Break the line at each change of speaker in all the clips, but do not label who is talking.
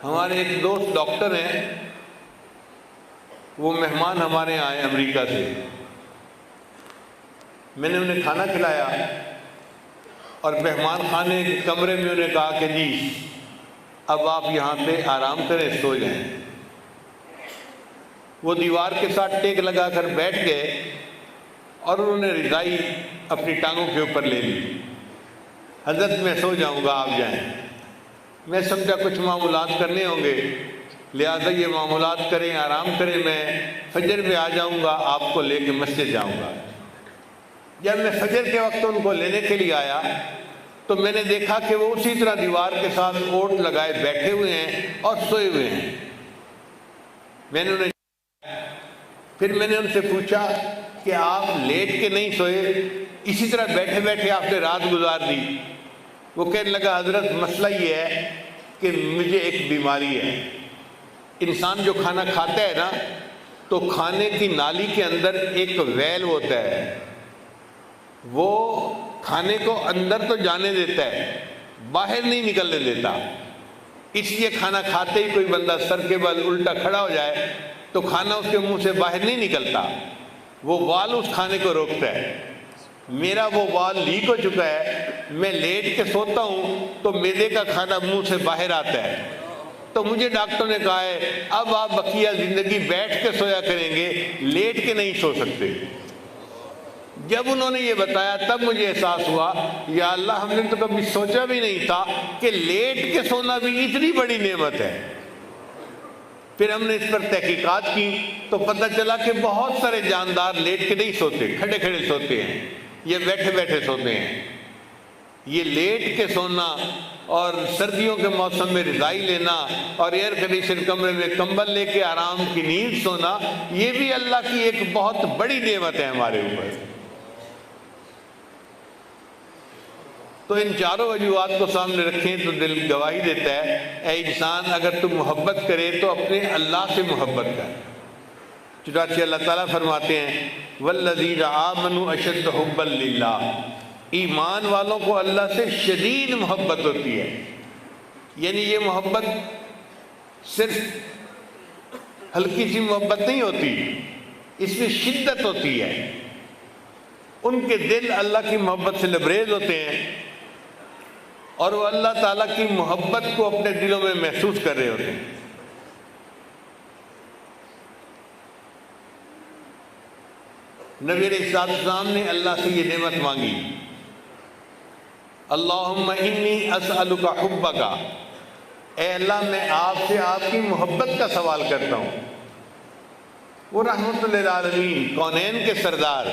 ہمارے ایک دوست ڈاکٹر ہیں، وہ مہمان ہمارے یہاں آئے امریکہ سے. میں نے انہیں کھانا کھلایا اور مہمان خانے کے کمرے میں انہیں کہا کہ جی اب آپ یہاں پہ آرام کریں، سو جائیں. وہ دیوار کے ساتھ ٹیک لگا کر بیٹھ گئے اور انہوں نے رضائی اپنی ٹانگوں کے اوپر لے لی. حضرت میں سو جاؤں گا، آپ جائیں. میں سمجھا کچھ معمولات کرنے ہوں گے، لہٰذا یہ معمولات کریں، آرام کریں، میں فجر میں آ جاؤں گا، آپ کو لے کے مسجد جاؤں گا. جب میں فجر کے وقت ان کو لینے کے لیے آیا تو میں نے دیکھا کہ وہ اسی طرح دیوار کے ساتھ اوٹ لگائے بیٹھے ہوئے ہیں اور سوئے ہوئے ہیں. میں نے پھر میں نے ان سے پوچھا کہ آپ لیٹ کے نہیں سوئے، اسی طرح بیٹھے بیٹھے آپ نے رات گزار دی؟ وہ کہنے لگا حضرت مسئلہ یہ ہے کہ مجھے ایک بیماری ہے. انسان جو کھانا کھاتا ہے نا تو کھانے کی نالی کے اندر ایک ویل ہوتا ہے، وہ کھانے کو اندر تو جانے دیتا ہے، باہر نہیں نکلنے دیتا. اس لیے کھانا کھاتے ہی کوئی بندہ سر کے بل الٹا کھڑا ہو جائے تو کھانا اس کے منہ سے باہر نہیں نکلتا، وہ وال اس کھانے کو روکتا ہے. میرا وہ وال لیک ہو چکا ہے، میں لیٹ کے سوتا ہوں تو معدے کا کھانا منہ سے باہر آتا ہے. تو مجھے ڈاکٹر نے کہا ہے اب آپ بقیہ زندگی بیٹھ کے سویا کریں گے، لیٹ کے نہیں سو سکتے. جب انہوں نے یہ بتایا تب مجھے احساس ہوا یا اللہ، ہم نے تو کبھی سوچا بھی نہیں تھا کہ لیٹ کے سونا بھی اتنی بڑی نعمت ہے. پھر ہم نے اس پر تحقیقات کی تو پتہ چلا کہ بہت سارے جاندار لیٹ کے نہیں سوتے، کھڑے کھڑے سوتے ہیں، یہ بیٹھے بیٹھے سوتے ہیں. یہ لیٹ کے سونا اور سردیوں کے موسم میں رضائی لینا اور ایئر کنڈیشن کمرے میں کمبل لے کے آرام کی نیند سونا، یہ بھی اللہ کی ایک بہت بڑی نعمت ہے ہمارے اوپر. تو ان چاروں وجوہات کو سامنے رکھیں تو دل گواہی دیتا ہے اے انسان اگر تم محبت کرے تو اپنے اللہ سے محبت کر. چنانچہ اللہ تعالیٰ فرماتے ہیں والذین آمنوا اشد حبا للہ، ایمان والوں کو اللہ سے شدید محبت ہوتی ہے. یعنی یہ محبت صرف ہلکی سی محبت نہیں ہوتی، اس میں شدت ہوتی ہے. ان کے دل اللہ کی محبت سے لبریز ہوتے ہیں اور وہ اللہ تعالیٰ کی محبت کو اپنے دلوں میں محسوس کر رہے ہوتے ہیں. نبی علیہ السلام نے اللہ سے یہ نعمت مانگی، اللہم انی اسألک حبک، اے اللہ میں آپ سے آپ کی محبت کا سوال کرتا ہوں. وہ رحمت للعالمین، کونین کے سردار،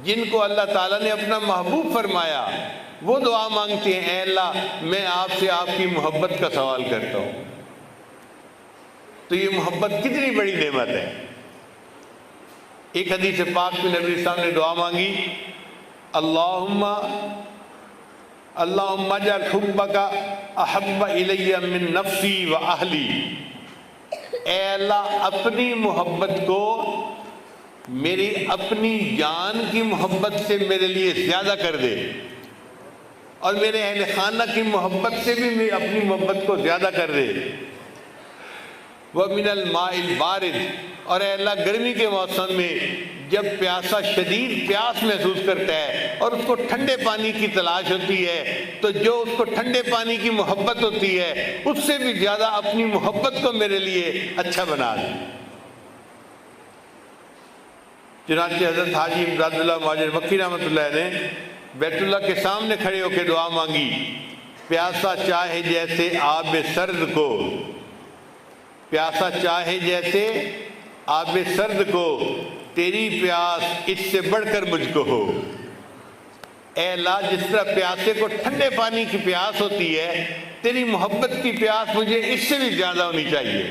جن کو اللہ تعالیٰ نے اپنا محبوب فرمایا، وہ دعا مانگتے ہیں اے اللہ میں آپ سے آپ کی محبت کا سوال کرتا ہوں. تو یہ محبت کتنی بڑی نعمت ہے. ایک حدیث پاک میں نبی صاحب نے دعا مانگی اللہم اجعل حبک احب الی من نفسی و اہلی، اے اللہ اپنی محبت کو میری اپنی جان کی محبت سے میرے لیے زیادہ کر دے، اور میرے اہل خانہ کی محبت سے بھی میں اپنی محبت کو زیادہ کر دے. وَمِنَ الْمَاءِ الْبَارِدِ، اور اے اللہ گرمی کے موسم میں جب پیاسا شدید پیاس محسوس کرتا ہے اور اس کو ٹھنڈے پانی کی تلاش ہوتی ہے تو جو اس کو ٹھنڈے پانی کی محبت ہوتی ہے اس سے بھی زیادہ اپنی محبت کو میرے لیے اچھا بنا دے. چنانچہ حضرت حاجی امداد اللہ مہاجر مکی رحمۃ اللہ نے بیت اللہ کے سامنے کھڑے ہو کے دعا مانگی پیاسا چاہے جیسے آب سرد کو، پیاسا چاہے جیسے آب سرد کو، تیری پیاس اس سے بڑھ کر مجھ کو ہو. اے اللہ جس طرح پیاسے کو ٹھنڈے پانی کی پیاس ہوتی ہے، تیری محبت کی پیاس مجھے اس سے بھی زیادہ ہونی چاہیے.